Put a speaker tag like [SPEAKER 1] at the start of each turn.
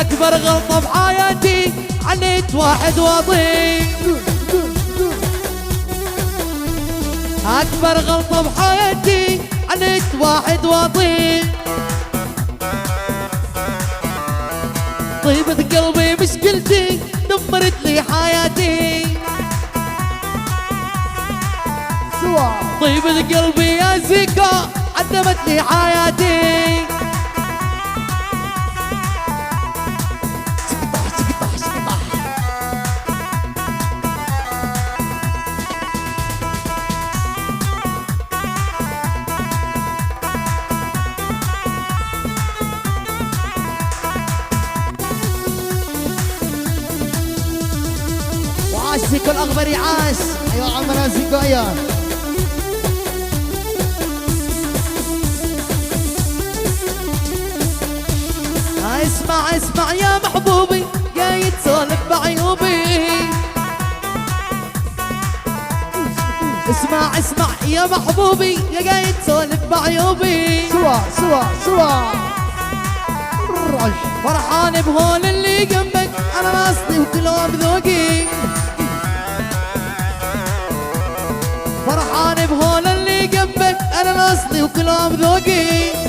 [SPEAKER 1] اكبر غلطة بحياتي عنيت واحد واطي. اكبر غلطة بحياتي عنيت واحد واطي. طيبة قلبي مشكلتي دمرت لي حياتي. طيبة قلبي يا زيكا عدمت لي حياتي. وعاش زيكو الأخضر عاش.
[SPEAKER 2] ايوه عمنا زيكو ايوه.
[SPEAKER 1] اسمع اسمع يا محبوبي جاي تسولف بعيوبي. اسمع اسمع يا محبوبي يا جاي تسولف بعيوبي.
[SPEAKER 2] سوا
[SPEAKER 1] فرحان بهول اللي جنبك انا ناصلي وكلهم ذوقي. فرحان بهول اللي جنبك انا ناصلي وكلهم ذوقي.